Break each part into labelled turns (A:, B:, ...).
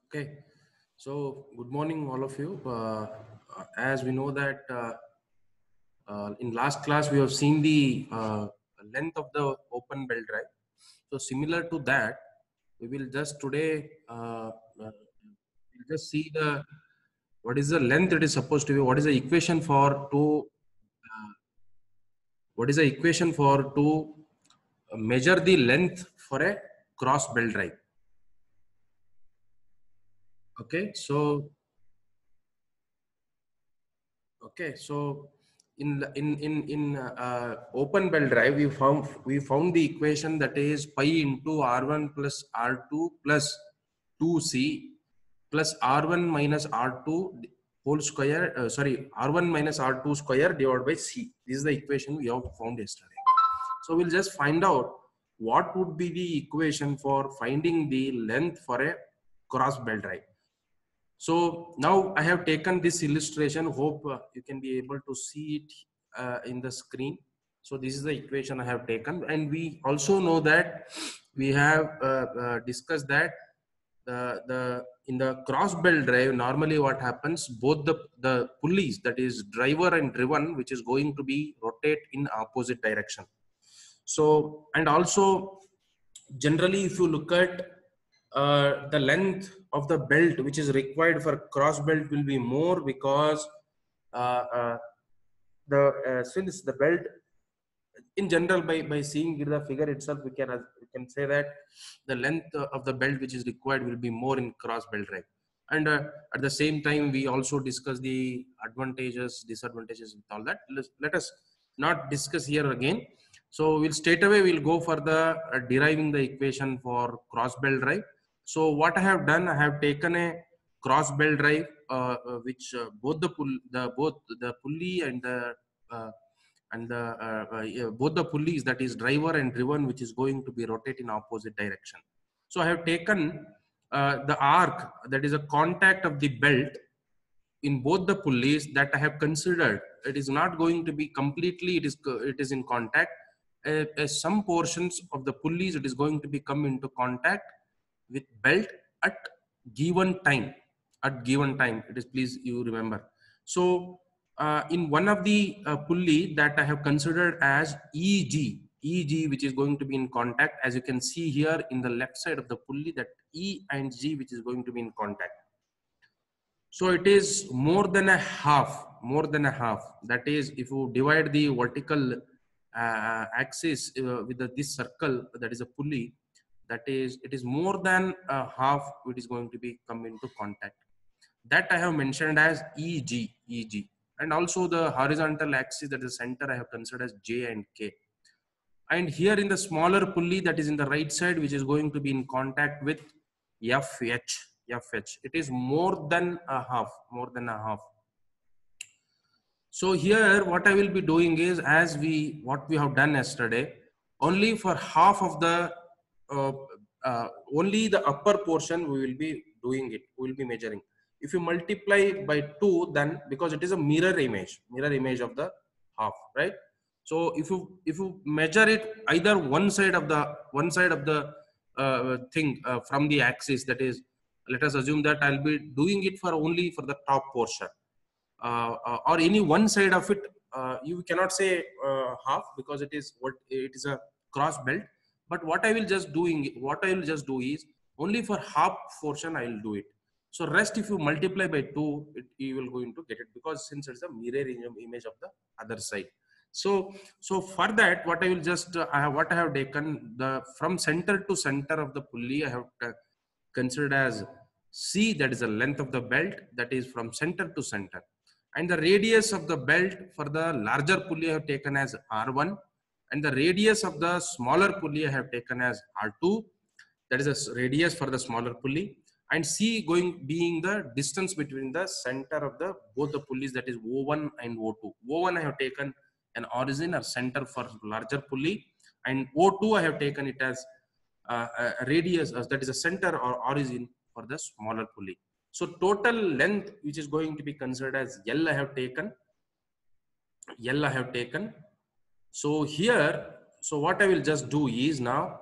A: Okay, so good morning, all of you. As we know that in last class we have seen the length of the open belt drive. So similar to that, we will just today we'll just see the what is the length it is supposed to be. What is the equation for to what is the equation for to measure the length for a cross belt drive? Okay, so Okay, so in open belt drive, we found the equation that is pi into R1 plus R2 plus 2C plus R1 minus R2 whole square. Sorry, R1 minus R2 square divided by C. This is the equation we have found yesterday. So we'll just find out what would be the equation for finding the length for a cross belt drive. So now I have taken this illustration. Hope you can be able to see it in the screen. So this is the equation I have taken, and we also know that we have discussed that the in the cross belt drive normally what happens, both the pulleys, that is driver and driven, which is going to be rotate in opposite direction. So, and also generally if you look at the length of the belt which is required for cross belt will be more, because uh, uh, the since the belt in general, by seeing the figure itself, we can say that the length of the belt which is required will be more in cross belt drive. And at the same time we also discuss the advantages, disadvantages with all that. Let us not discuss here again. So we'll straight away we'll go for the deriving the equation for cross belt drive. So what I have done, I have taken a cross belt drive which both the pulley and the uh, both the pulleys, that is driver and driven, which is going to be rotate in opposite direction. So I have taken the arc, that is a contact of the belt in both the pulleys, that I have considered. It is not going to be completely, it is in contact. Some portions of the pulleys, it is going to be come into contact with belt at given time. At given time, it is, please you remember. So in one of the pulley that I have considered as EG, which is going to be in contact, as you can see here in the left side of the pulley, that E and G, which is going to be in contact. So it is more than a half, more than a half. That is, if you divide the vertical axis with this circle, that is a pulley, that is, it is more than a half, it is going to be come into contact. That I have mentioned as EG. And also the horizontal axis, that is center, I have considered as J and K. And here in the smaller pulley, that is in the right side, which is going to be in contact with FH. It is more than a half, more than a half. So here what I will be doing is, as what we have done yesterday, only for half of the uh, only the upper portion we will be doing it, we will be measuring. If you multiply by 2, then because it is a mirror image of the half, right? So if you measure it either one side of the thing from the axis, that is, let us assume that I'll be doing it for only for the top portion, or any one side of it. You cannot say half, because it is a cross belt. But what I will just do is only for half portion I will do it. So rest, if you multiply by 2, you will going to get it, because since it's a mirror image of the other side. So for that, what I will just what I have taken, the from center to center of the pulley, I have considered as C, that is the length of the belt, that is from center to center. And the radius of the belt for the larger pulley I have taken as R1, and the radius of the smaller pulley I have taken as R2, that is a radius for the smaller pulley. And C being the distance between the center of the both the pulleys, that is O1 and O2. O1 I have taken an origin or center for larger pulley, and O2 I have taken it as a radius, that is a center or origin for the smaller pulley. So total length, which is going to be considered as L, I have taken. So here, so what I will just do is now,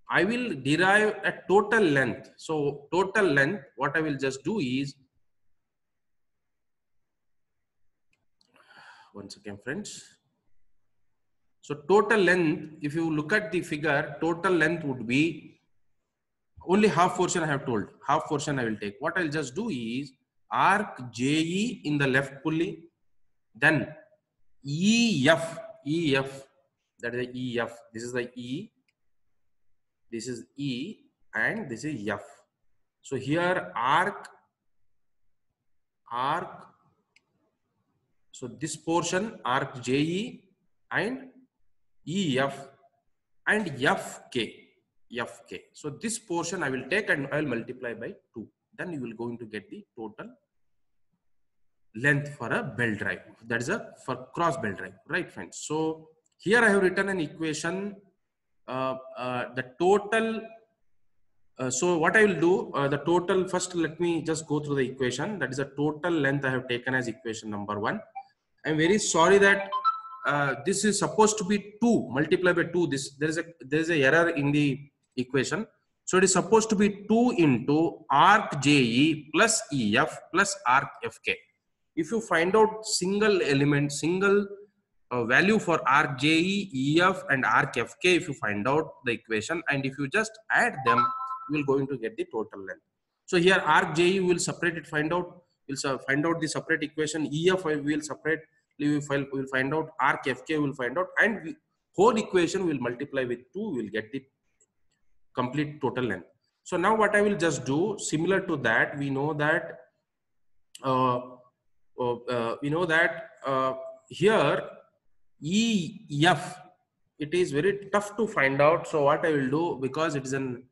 A: I will derive a total length. So total length, what I will just do is, once again, friends. So total length, if you look at the figure, total length would be only half portion I have told. Half portion I will take. What I'll just do is arc JE in the left pulley, then EF, that is the EF. This is the E, this is E, and this is F. So here arc, so this portion arc JE and EF and FK. So this portion I will take and I will multiply by 2. Then you will going to get the total length for a belt drive. That is for cross belt drive, right, friends? So here I have written an equation. The total. So what I will do, the total first. Let me just go through the equation. That is the total length I have taken as equation number 1. I'm very sorry that this is supposed to be 2 multiplied by 2. There is a error in the equation. So it is supposed to be 2 into arc JE plus EF plus arc FK. If you find out single element, single value for arc JE, EF and arc FK, if you find out the equation and if you just add them, you will going to get the total length. So here arc JE will separate it, find out the separate equation. EF will separate, we will find out, arc FK will find out, and whole equation will multiply with 2, we will get the complete total length. So now what I will just do, similar to that, we know that here EF, it is very tough to find out. So what I will do, because it's an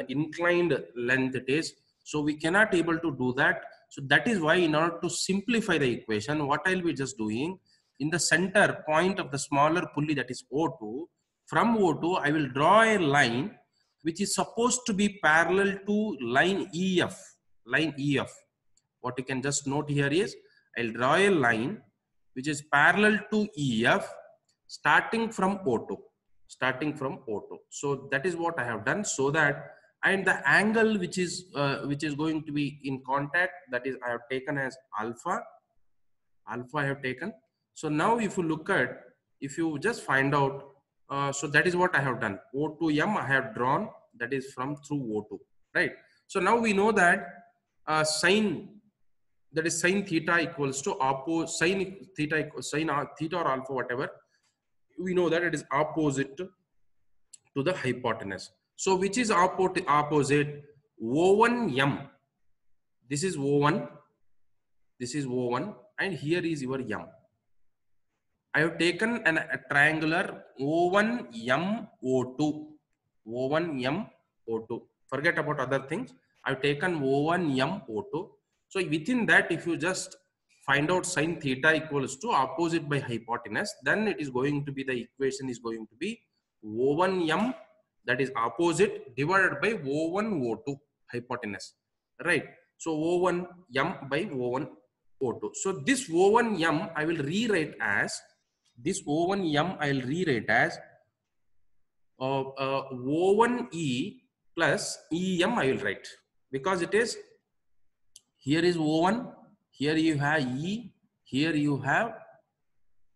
A: inclined length it is, so we cannot able to do that. So that is why, in order to simplify the equation, what I'll be just doing, in the center point of the smaller pulley, that is O2, from O2 I will draw a line which is supposed to be parallel to line EF. What you can just note here is, I'll draw a line which is parallel to EF starting from O2. So that is what I have done, so that, and the angle which is going to be in contact, that is I have taken as alpha I have taken. So now if you look at, if you just find out, so that is what I have done. O2M I have drawn, that is from through O2, right? So now we know that sine theta equals to sine theta or alpha, whatever, we know that it is opposite to the hypotenuse. So which is opposite? O1M. This is O1, and here is your M. I have taken a triangular O1M O2. Forget about other things. I've taken O1M O2. So within that, if you just find out sine theta equals to opposite by hypotenuse, then it is going to be, the equation is going to be O1M, that is opposite, divided by O1 O2 hypotenuse, right? So O1M by O1 O2. So this O1M I will rewrite as, O1E plus EM I will write, because it is, here is O1, here you have E, here you have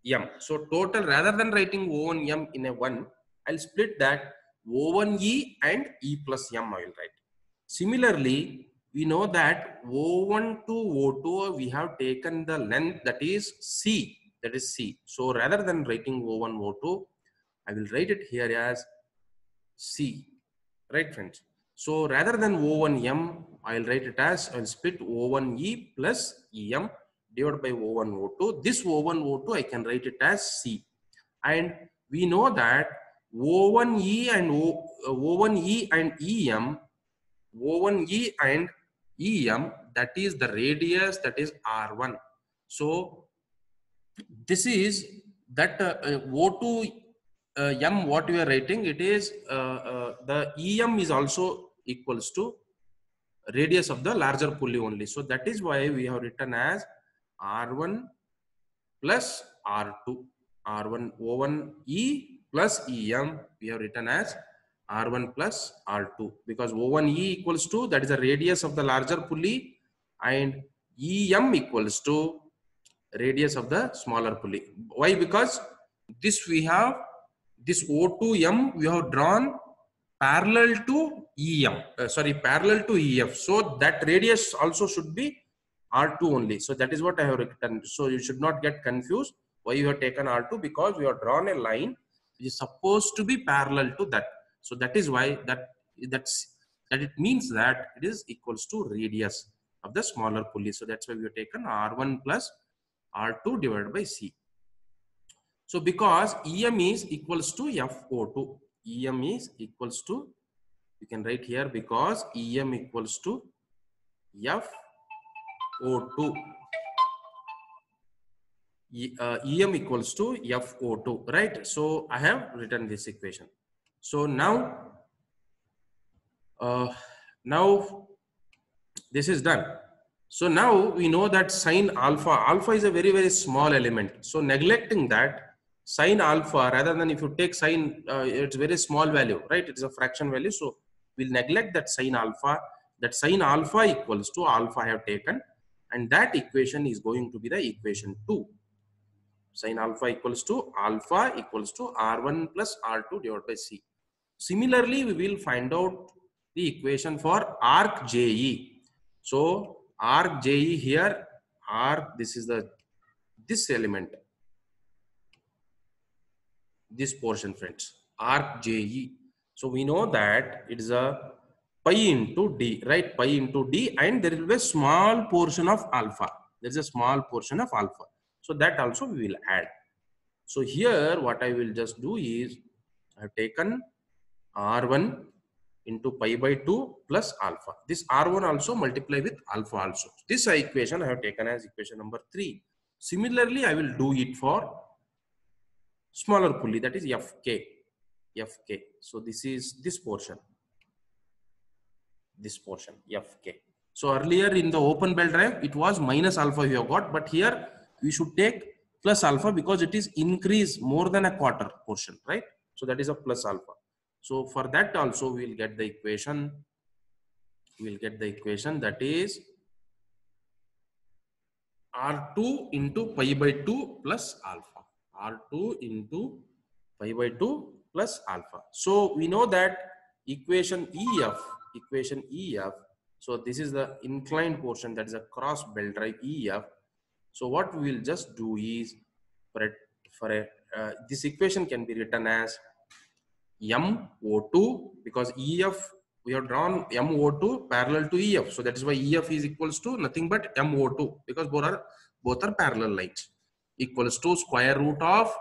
A: M. So total, rather than writing O1M in a 1, I'll split that, O1E and E plus M I will write. Similarly, we know that O1 to O2 we have taken the length, that is C. So rather than writing O1 O2, I will write it here as C, right, friends? So rather than O1M, I'll write it as, I'll split O1E plus EM divided by O1 O2. This O1 O2 I can write it as C, and we know that O1E and EM, that is the radius, that is R1. So this is that O2 M, what we are writing, it is the EM is also equals to radius of the larger pulley only. So that is why we have written as R1 plus R2. O1E plus EM we have written as R1 plus R2, because O1E equals to, that is the radius of the larger pulley, and EM equals to radius of the smaller pulley. Why? Because this we have, this O2M we have drawn parallel to EM, parallel to EF. So that radius also should be R2 only. So that is what I have written. So you should not get confused why you have taken R2, because we have drawn a line which is supposed to be parallel to that. So that is why that it means that it is equals to radius of the smaller pulley. So that's why we have taken R1 plus R2 divided by C. So because EM is equals to FO2, EM is equals to, you can write here, because EM equals to FO2. EM equals to FO2, right? So I have written this equation. So now, this is done. So now we know that sine alpha is a very, very small element. So neglecting that, sine alpha, rather than if you take sine, it's very small value, right? It's a fraction value. So we'll neglect that sine alpha. That sine alpha equals to alpha I have taken, and that equation is going to be the equation 2. Sine alpha equals to R1 plus R2 divided by C. Similarly, we will find out the equation for arc JE. So arc JE here, this is this element, this portion, friends, arc JE. So we know that it is a pi into D, right? Pi into D, and there will be a small portion of alpha. There is a small portion of alpha. So that also we will add. So here what I will just do is, I have taken R1 into pi by 2 plus alpha. This R1 also multiply with alpha also. This equation I have taken as equation number 3. Similarly, I will do it for smaller pulley, that is FK. So this is this portion, FK. So earlier in the open belt drive, it was minus alpha you have got, but here we should take plus alpha because it is increase more than a quarter portion, right? So that is a plus alpha. So for that also we will get the equation. That is R2 into pi by 2 plus alpha. R2 into pi by 2 plus alpha. So we know that equation EF. So this is the inclined portion, that is a cross belt drive EF. So what we will just do is, this equation can be written as MO2, because EF, we have drawn MO2 parallel to EF. So that is why EF is equals to nothing but MO2, because both are parallel lines, equals to square root of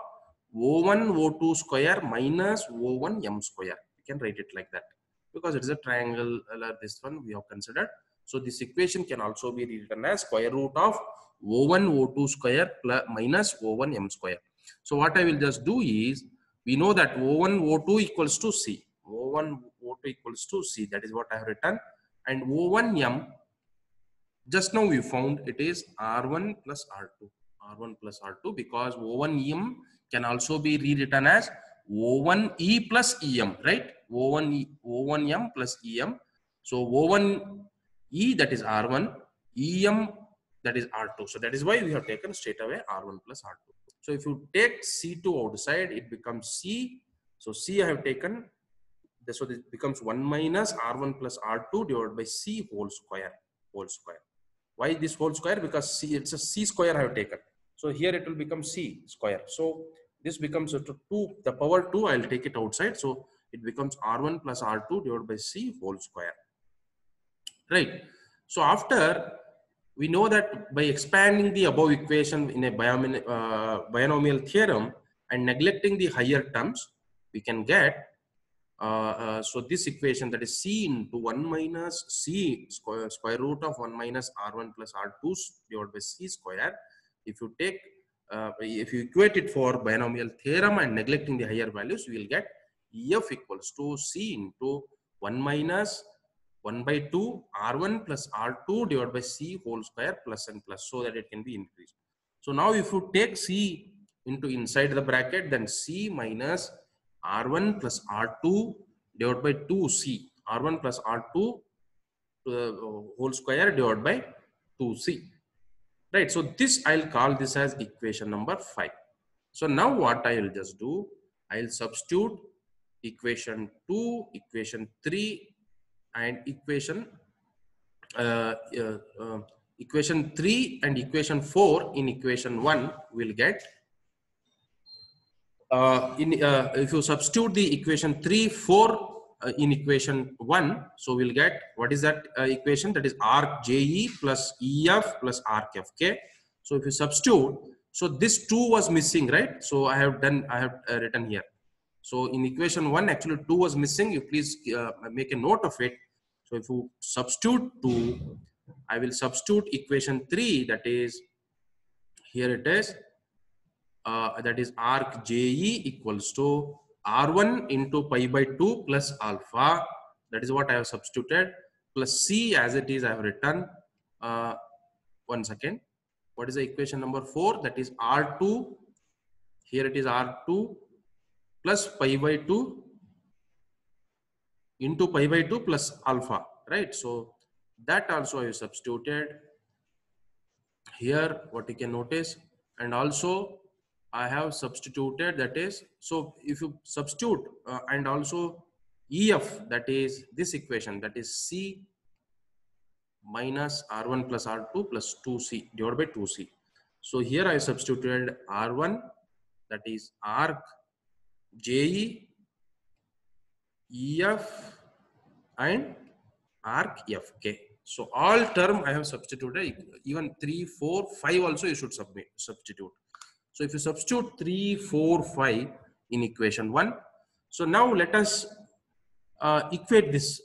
A: O1 O2 square minus O1 M square. You can write it like that because it is a triangle, this one we have considered. So this equation can also be written as square root of O1 O2 square plus minus O1 M square. So what I will just do is, we know that O1 O2 equals to C. O1 O2 equals to C. That is what I have written. And O1 M, just now we found it is R1 plus R2. R1 plus R2, because O1 M can also be rewritten as O1 E plus EM, right? O1 M plus EM. So O1 E, that is R1, EM, that is R2. So that is why we have taken straight away R1 plus R2. So if you take C2 outside, it becomes C. So C I have taken. So this becomes 1 minus R1 plus R2 divided by C whole square. Why this whole square? Because C, it's a C square I have taken. So here it will become C square. So this becomes 2, the power 2, I'll take it outside. So it becomes R1 plus R2 divided by C whole square. Right. So after, we know that by expanding the above equation in a binomial theorem and neglecting the higher terms, we can get, so this equation, that is C into 1 minus C square root of 1 minus R1 plus R2 divided by C square. If you take, if you equate it for binomial theorem and neglecting the higher values, we will get EF equals to C into 1 minus 1 by 2 R1 plus R2 divided by C whole square plus and plus, so that it can be increased. So now if you take C into inside the bracket, then C minus R1 plus R2 divided by 2c, R1 plus R2 whole square divided by 2c. Right, so this I'll call this as equation number 5. So now what I'll just do, I'll substitute equation 2, equation 3 and uh, uh, uh, equation 3 and equation 4 in equation 1 will get if you substitute the equation 3, 4 in equation 1, so we'll get what is that equation, that is arc JE plus EF plus arc FK. So if you substitute, so this 2 was missing, right? So I have written here. So in equation 1 actually 2 was missing. You please make a note of it. So if you substitute 2, I will substitute equation 3, that is here it is. That is arc JE equals to R1 into pi by 2 plus alpha. That is what I have substituted, plus C as it is I have written. One second. What is the equation number 4? That is R2. Here it is R2 plus pi by 2 into pi by 2 plus alpha. Right. So that also I have substituted. Here what you can notice, and also I have substituted, that is, so if you substitute and also EF, that is this equation, that is C minus R1 plus R2 plus 2C divided by 2C. So here I substituted R1, that is arc JE, EF and arc FK. So all term I have substituted, even 3, 4, 5 also you should substitute. So if you substitute 3, 4, 5 in equation 1, so now let us equate this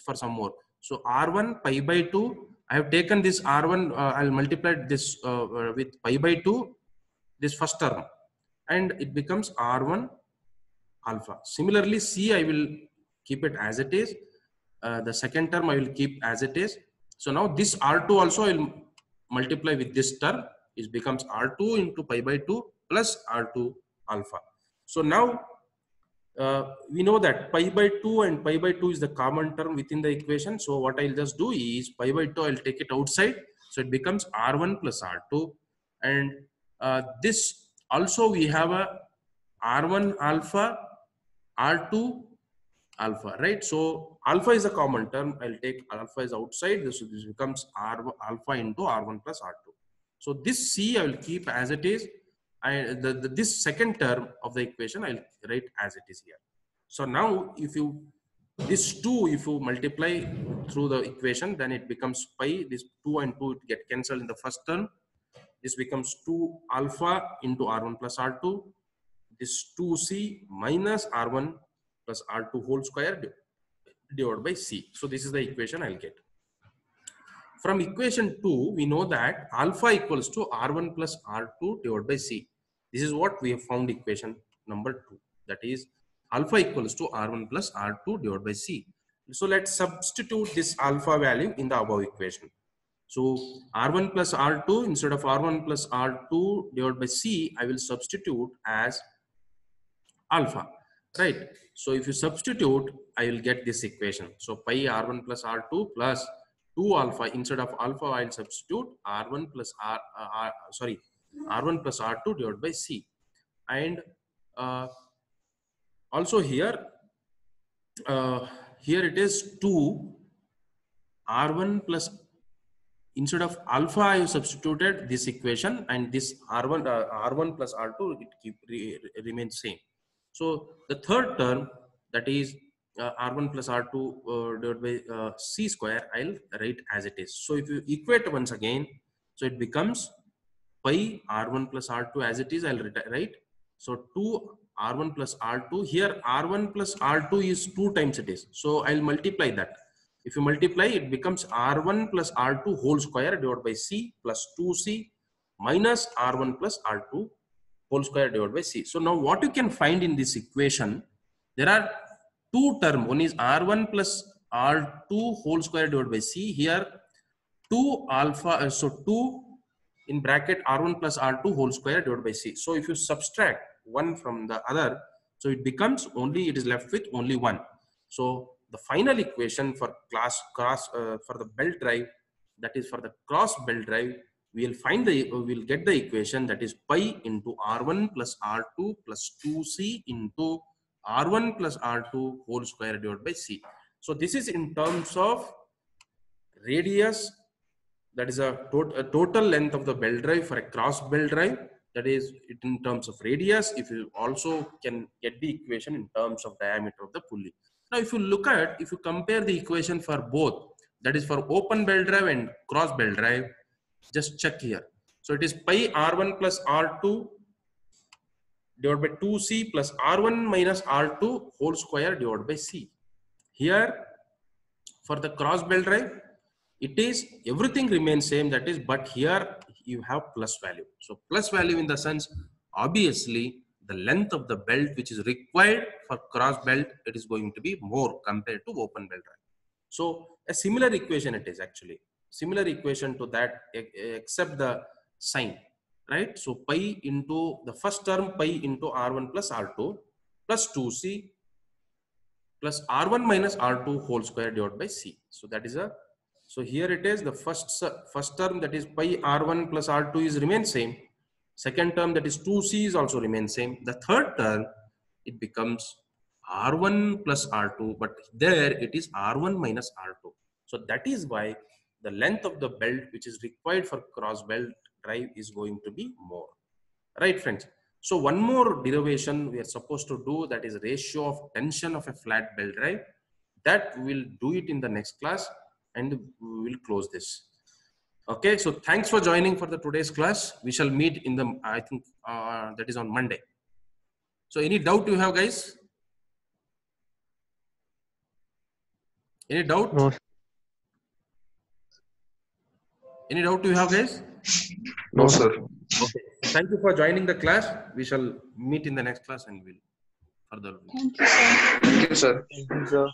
A: for some more. So R1 pi by 2, I have taken this R1, I'll multiply this with pi by 2, this first term, and it becomes R1 alpha. Similarly, C I will keep it as it is. The second term I will keep as it is. So now this R2 also I will multiply with this term. It becomes R2 into pi by 2 plus R2 alpha. So now we know that pi by 2 and pi by 2 is the common term within the equation. So what I'll just do is pi by 2 I'll take it outside. So it becomes R1 plus R2. And this also we have a R1 alpha, R2 alpha, right? So alpha is a common term. I'll take alpha is outside. This becomes alpha into R1 plus R2. So this C I will keep as it is. This second term of the equation I'll write as it is here. So now if you, this 2 if you multiply through the equation, then it becomes pi. This 2 and 2 get cancelled in the first term. This becomes 2 alpha into R1 plus R2. This 2C minus R1 plus R2 whole square divided by C. So this is the equation I'll get. From equation 2, we know that alpha equals to R1 plus R2 divided by C. This is what we have found equation number 2. That is alpha equals to R1 plus R2 divided by C. So let's substitute this alpha value in the above equation. So R1 plus R2, instead of R1 plus R2 divided by C, I will substitute as alpha, right? So if you substitute, I will get this equation. So pi R1 plus R2 plus 2 alpha, instead of alpha I'll substitute R1 plus R1 plus R2 divided by C. And also here it is 2 R1 plus, instead of alpha I have substituted this equation, and this R1 plus R2 it remains same. So the third term, that is R1 plus R2 divided by C square, I'll write as it is. So if you equate once again, so it becomes pi R1 plus R2 as it is, I'll write. So 2 R1 plus R2, here R1 plus R2 is 2 times it is. So I'll multiply that. If you multiply, it becomes R1 plus R2 whole square divided by C plus 2C minus R1 plus R2 whole square divided by C. So now what you can find in this equation, there are 2 terms. One is R1 plus R2 whole square divided by C. Here 2 alpha, so 2 in bracket R1 plus R2 whole square divided by C. So if you subtract one from the other, so it becomes only, it is left with only 1. So the final equation for for the belt drive, that is for the cross belt drive, we'll get the equation that is pi into R1 plus R2 plus 2C into R1 plus R2 whole square divided by C. So this is in terms of radius, that is a total length of the belt drive for a cross belt drive, that is it in terms of radius. If you also can get the equation in terms of diameter of the pulley. Now if you compare the equation for both, that is for open belt drive and cross belt drive, just check here. So it is pi R1 plus R2 divided by 2C plus R1 minus R2 whole square divided by C. Here for the cross belt drive, it is everything remains same, that is, but here you have plus value. So plus value in the sense, obviously the length of the belt which is required for cross belt, it is going to be more compared to open belt drive. So a similar equation it is, actually similar equation to that, except the sign, right? So pi into the first term, pi into R1 plus R2 plus 2C plus R1 minus R2 whole square divided by C. So that is a, so here it is the first term, that is pi R1 plus R2 is remain same. Second term, that is 2C is also remain same. The third term, it becomes R1 plus R2, but there it is R1 minus R2. So that is why the length of the belt which is required for cross belt drive is going to be more. Right, friends? So one more derivation we are supposed to do, that is ratio of tension of a flat belt drive. That we'll do it in the next class, and we will close this. Okay, so thanks for joining for the today's class. We shall meet in the, I think that is on Monday. So any doubt you have, guys? Any doubt?
B: No.
A: Any doubt you have, guys?
C: No, sir.
A: Okay. Thank you for joining the class. We shall meet in the next class and we'll further.
D: Thank you, sir.
C: Thank you, sir.
B: Thank you, sir.